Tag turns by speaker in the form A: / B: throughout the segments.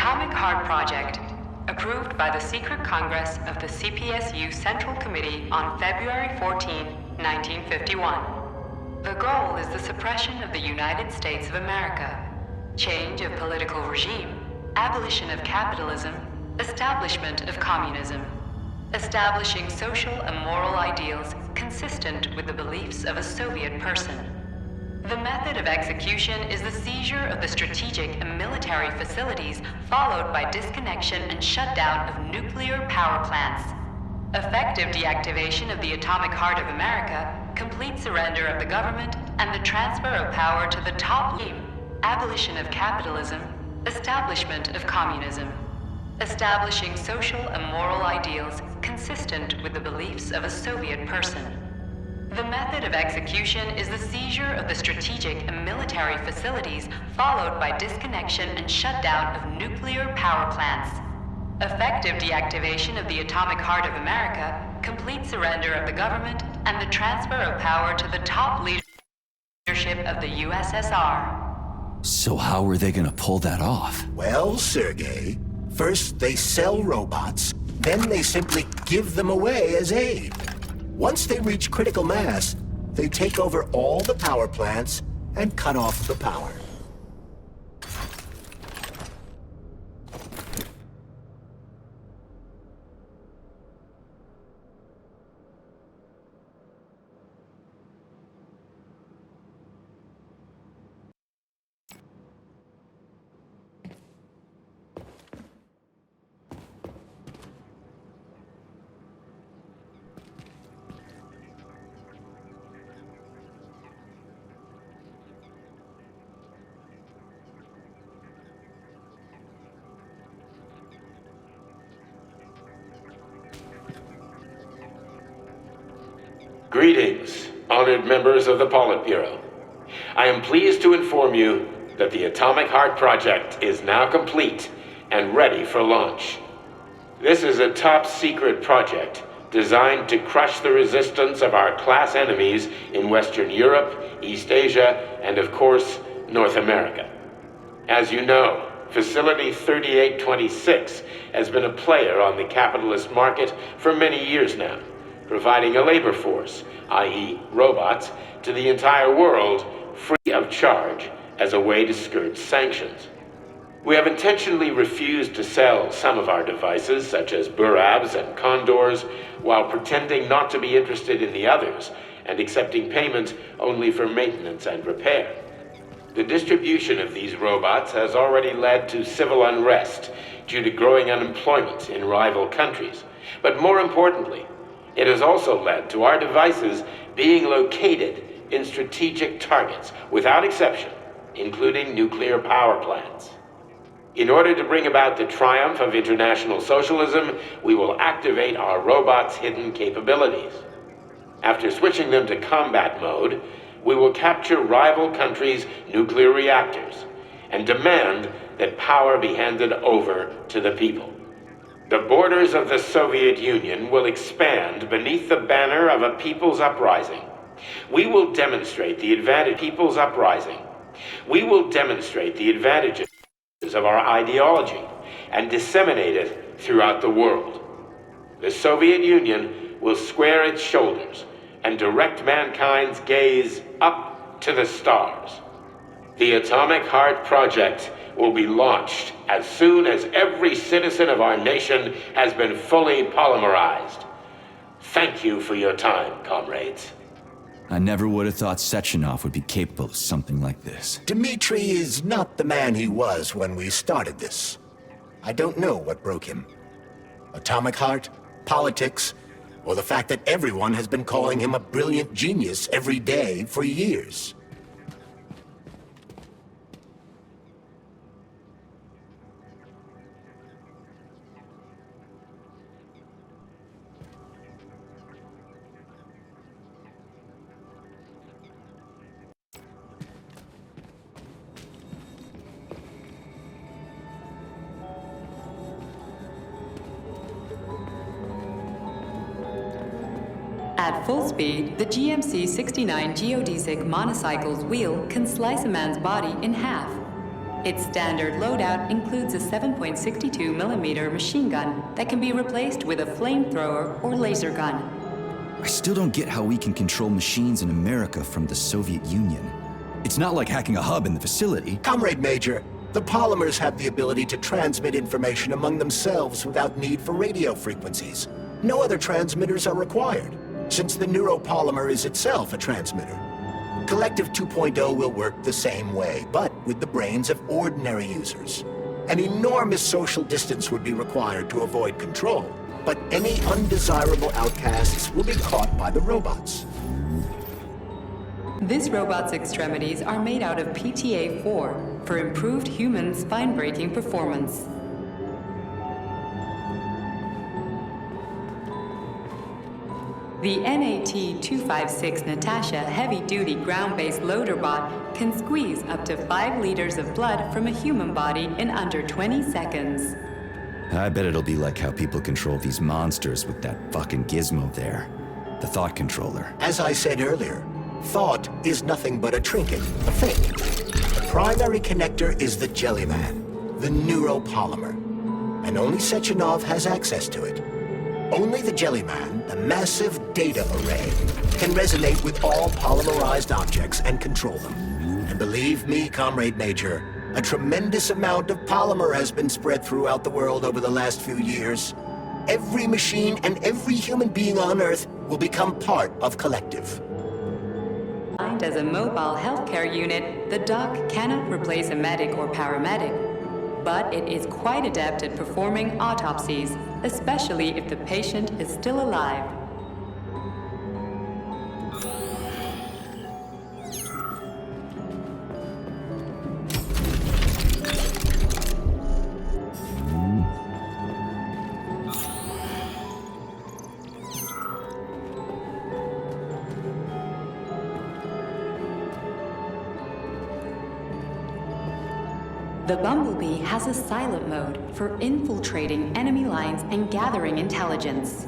A: Atomic Heart Project, approved by the Secret Congress of the CPSU Central Committee on February 14, 1951. The goal is the suppression of the United States of America, change of political regime, abolition of capitalism, establishment of communism, establishing social and moral ideals consistent with the beliefs of a Soviet person. The method of execution is the seizure of the strategic and military facilities, followed by disconnection and shutdown of nuclear power plants. Effective deactivation of the atomic heart of America, complete surrender of the government, and the transfer of power to the top leader. Abolition of capitalism, establishment of communism, establishing social and moral ideals consistent with the beliefs of a Soviet person. The method of execution is the seizure of the strategic and military facilities, followed by disconnection and shutdown of nuclear power plants. Effective deactivation of the atomic heart of America, complete surrender of the government, and the transfer of power to the top leadership of the USSR.
B: So how are they gonna pull that off?
C: Well, Sergei, first they sell robots, then they simply give them away as aid. Once they reach critical mass, they take over all the power plants and cut off the power.
D: Greetings, honored members of the Politburo. I am pleased to inform you that the Atomic Heart Project is now complete and ready for launch. This is a top-secret project designed to crush the resistance of our class enemies in Western Europe, East Asia, and of course, North America. As you know, Facility 3826 has been a player on the capitalist market for many years now, providing a labor force, i.e. robots, to the entire world free of charge as a way to skirt sanctions. We have intentionally refused to sell some of our devices, such as Buravs and Condors, while pretending not to be interested in the others and accepting payment only for maintenance and repair. The distribution of these robots has already led to civil unrest due to growing unemployment in rival countries. But more importantly, it has also led to our devices being located in strategic targets, without exception, including nuclear power plants. In order to bring about the triumph of international socialism, we will activate our robots' hidden capabilities. After switching them to combat mode, we will capture rival countries' nuclear reactors and demand that power be handed over to the people. The borders of the Soviet Union will expand beneath the banner of a people's uprising. We will demonstrate the advantages of our ideology and disseminate it throughout the world. The Soviet Union will square its shoulders and direct mankind's gaze up to the stars. The Atomic Heart Project will be launched as soon as every citizen of our nation has been fully polymerized. Thank you for your time, comrades.
B: I never would have thought Sechenov would be capable of something like this.
C: Dmitri is not the man he was when we started this. I don't know what broke him. Atomic heart, politics, or the fact that everyone has been calling him a brilliant genius every day for years.
A: At full speed, the GMC-69 geodesic monocycle's wheel can slice a man's body in half. Its standard loadout includes a 7.62mm machine gun that can be replaced with a flamethrower or laser gun.
B: I still don't get how we can control machines in America from the Soviet Union. It's not like hacking a hub in the facility.
C: Comrade Major, the polymers have the ability to transmit information among themselves without need for radio frequencies. No other transmitters are required, since the neuropolymer is itself a transmitter. Collective 2.0 will work the same way, but with the brains of ordinary users. An enormous social distance would be required to avoid control, but any undesirable outcasts will be caught by the robots.
A: This robot's extremities are made out of PTA-4 for improved human spine-breaking performance. The NAT-256 Natasha heavy-duty ground-based loader bot can squeeze up to 5 liters of blood from a human body in under 20 seconds.
B: I bet it'll be like how people control these monsters with that fucking gizmo there. The thought controller.
C: As I said earlier, thought is nothing but a trinket, a fake. The primary connector is the Jellyman, the neuropolymer. And only Sechenov has access to it. Only the Jellyman, the massive data array, can resonate with all polymerized objects and control them. And believe me, Comrade Major, a tremendous amount of polymer has been spread throughout the world over the last few years. Every machine and every human being on Earth will become part of Collective.
A: As a mobile healthcare unit, the doc cannot replace a medic or paramedic, but it is quite adept at performing autopsies, especially if the patient is still alive. The Bumblebee has a silent mode for infiltrating enemy lines and gathering intelligence.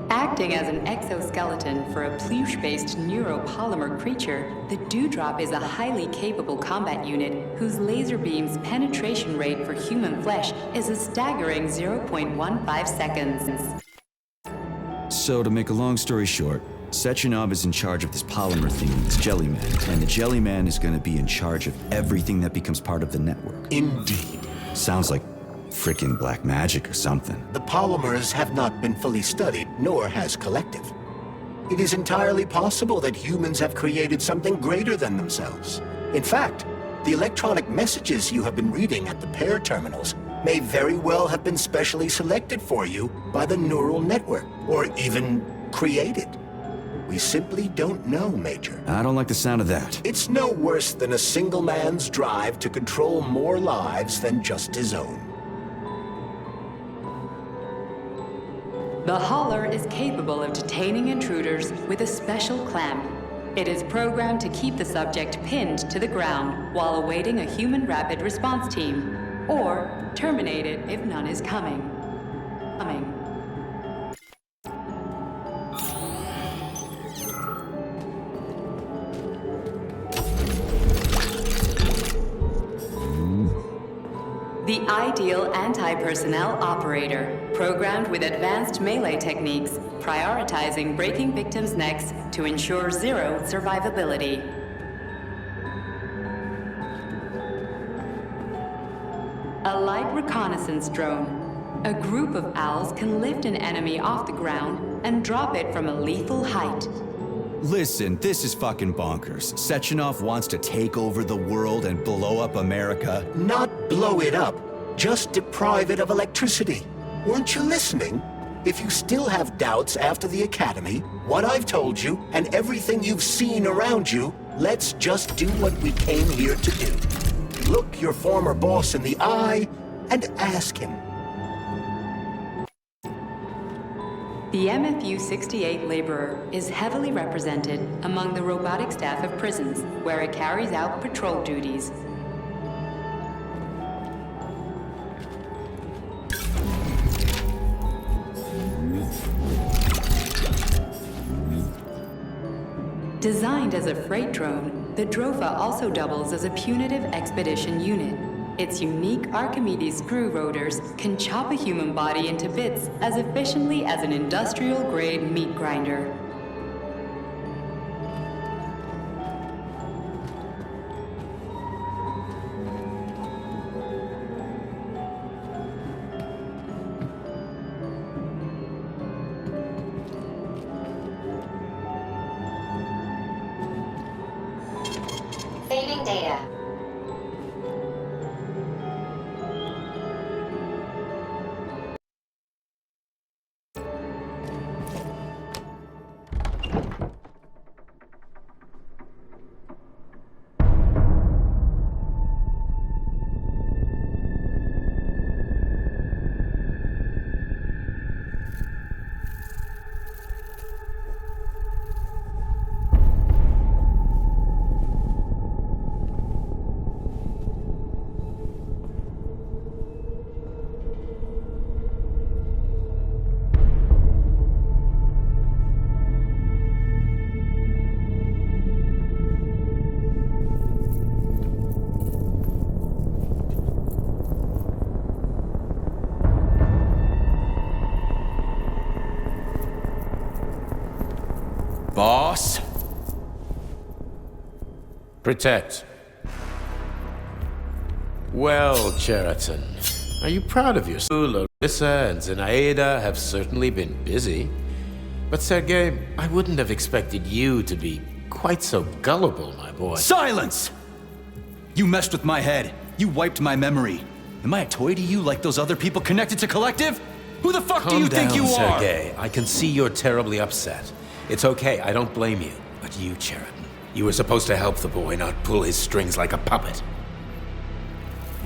A: Acting as an exoskeleton for a pluche-based neuropolymer creature, the Dewdrop is a highly capable combat unit whose laser beam's penetration rate for human flesh is a staggering 0.15 seconds.
B: So to make a long story short, Sechenov is in charge of this polymer thing, this Jellyman, and the Jellyman is gonna be in charge of everything that becomes part of the network.
C: Indeed.
B: Sounds like frickin' black magic or something.
C: The polymers have not been fully studied, nor has Collective. It is entirely possible that humans have created something greater than themselves. In fact, the electronic messages you have been reading at the pair terminals may very well have been specially selected for you by the neural network, or even created. We simply don't know, Major.
B: I don't like the sound of that.
C: It's no worse than a single man's drive to control more lives than just his own.
A: The Hauler is capable of detaining intruders with a special clamp. It is programmed to keep the subject pinned to the ground while awaiting a human rapid response team, or terminate it if none is coming. The ideal anti-personnel operator, programmed with advanced melee techniques, prioritizing breaking victims' necks to ensure zero survivability. A light reconnaissance drone. A group of owls can lift an enemy off the ground and drop it from a lethal height.
B: Listen, this is fucking bonkers. Sechenov wants to take over the world and blow up America.
C: Not blow it up, just deprive it of electricity. Weren't you listening? If you still have doubts after the Academy, what I've told you, and everything you've seen around you, let's just do what we came here to do. Look your former boss in the eye and ask him.
A: The MFU-68 Laborer is heavily represented among the robotic staff of prisons, where it carries out patrol duties. Designed as a freight drone, the Drofa also doubles as a punitive expedition unit. Its unique Archimedes screw rotors can chop a human body into bits as efficiently as an industrial-grade meat grinder.
E: Saving data.
F: Boss?
D: Protect. Well, Cheriton, are you proud of yourself? Larissa and Zenaida have certainly been busy. But Sergei, I wouldn't have expected you to be quite so gullible, my boy.
B: Silence! You messed with my head. You wiped my memory. Am I a toy to you like those other people connected to Collective? Who the fuck do you think you are?
D: Sergei. I can see you're terribly upset. It's okay, I don't blame you. But you, Cheriton, you were supposed to help the boy, not pull his strings like a puppet.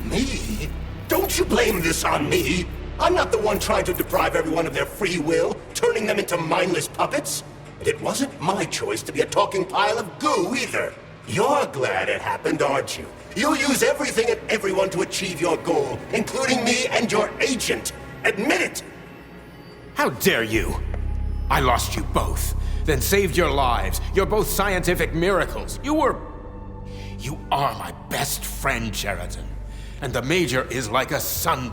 C: Me? Don't you blame this on me? I'm not the one trying to deprive everyone of their free will, turning them into mindless puppets. And it wasn't my choice to be a talking pile of goo either. You're glad it happened, aren't you? You'll use everything and everyone to achieve your goal, including me and your agent. Admit it!
D: How dare you? I lost you both, then saved your lives. You're both scientific miracles. You are my best friend, Cheriton. And the Major is like a son.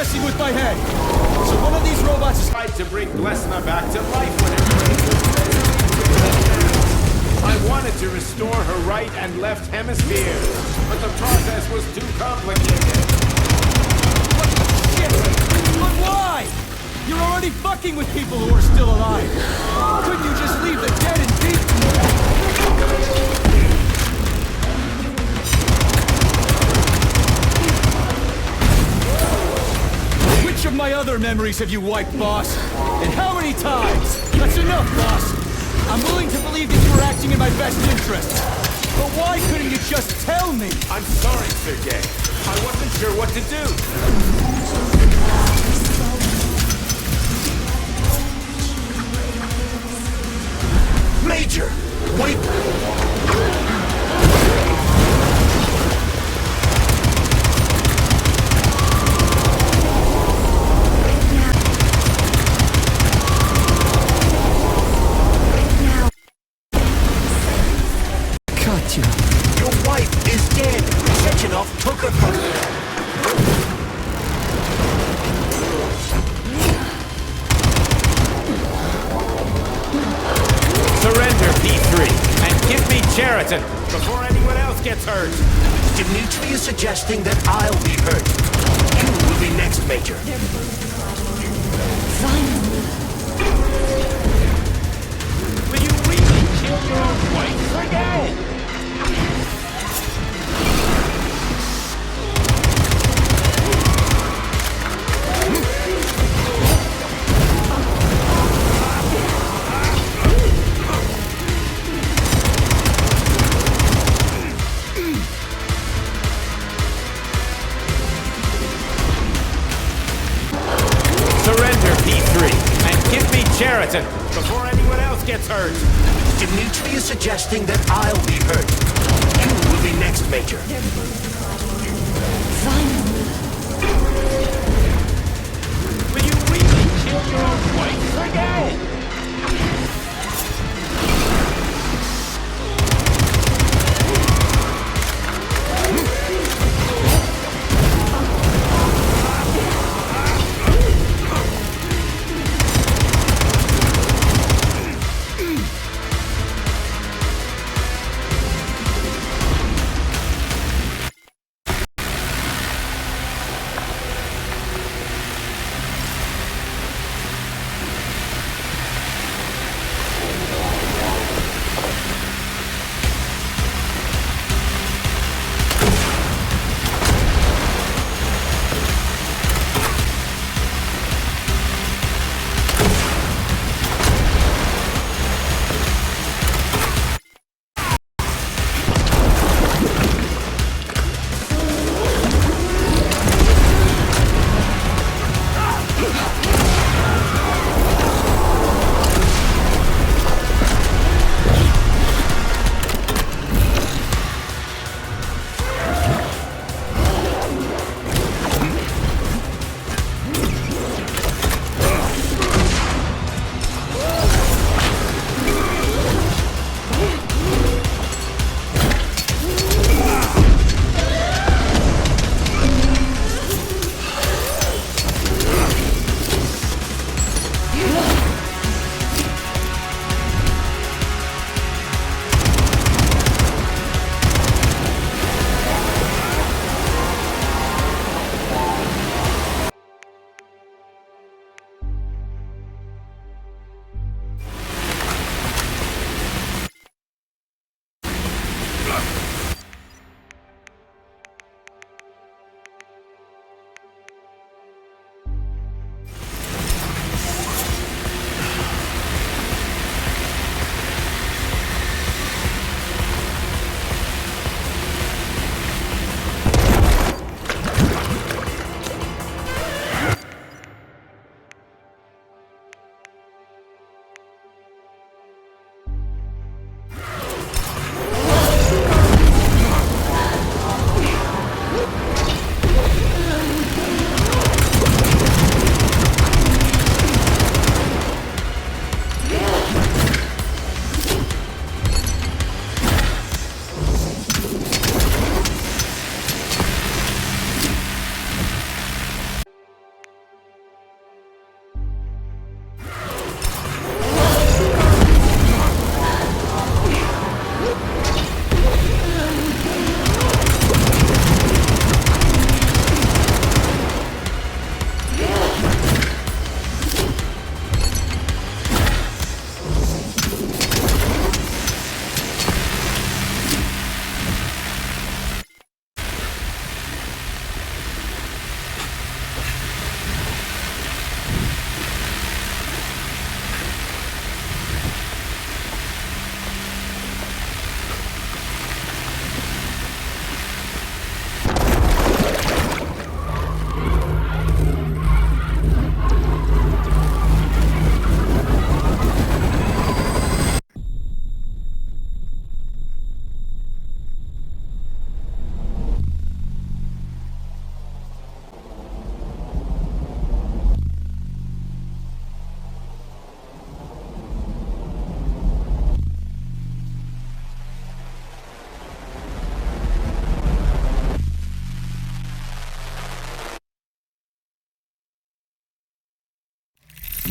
B: messing with my head. So one of these robots is
G: tried to bring Glesna back to life when her brain was I wanted to restore her right and left hemispheres, but the process was too complicated.
B: Shit! But why? You're already fucking with people who are still alive. Couldn't you just leave the dead in peace?
F: memories have you wiped, boss? And how many times? That's enough, boss. I'm willing to believe that you were acting in my best interest. But why couldn't you just tell me?
G: I'm sorry, Sergei. I wasn't sure what to do.
C: Major! Wait!
F: Katya.
C: Your wife is dead! Sechenov took her from you!
G: Surrender, P3, and give me Cheriton before anyone else gets hurt.
C: Dmitri is suggesting that I'll be hurt. You will be next, Major.
G: Will you really kill your own wife again? Surrender, P3, and give me Cheriton before anyone else gets hurt.
C: Dmitri is suggesting that I'll be hurt. You will be next, Major.
G: Will you really kill your own wife again?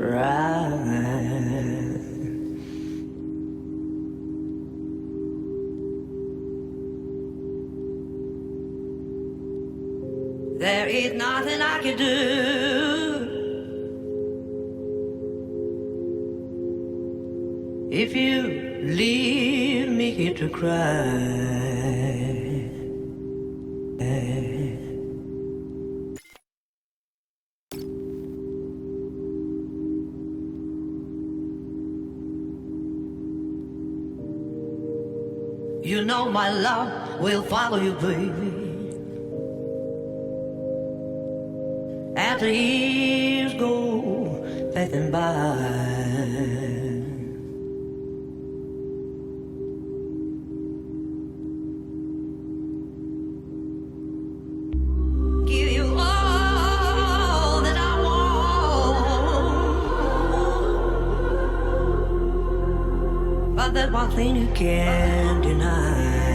H: cry. There is nothing I can do. If you leave me here to cry. You know my love will follow you, baby. After years go passing by. There's one thing you can't deny.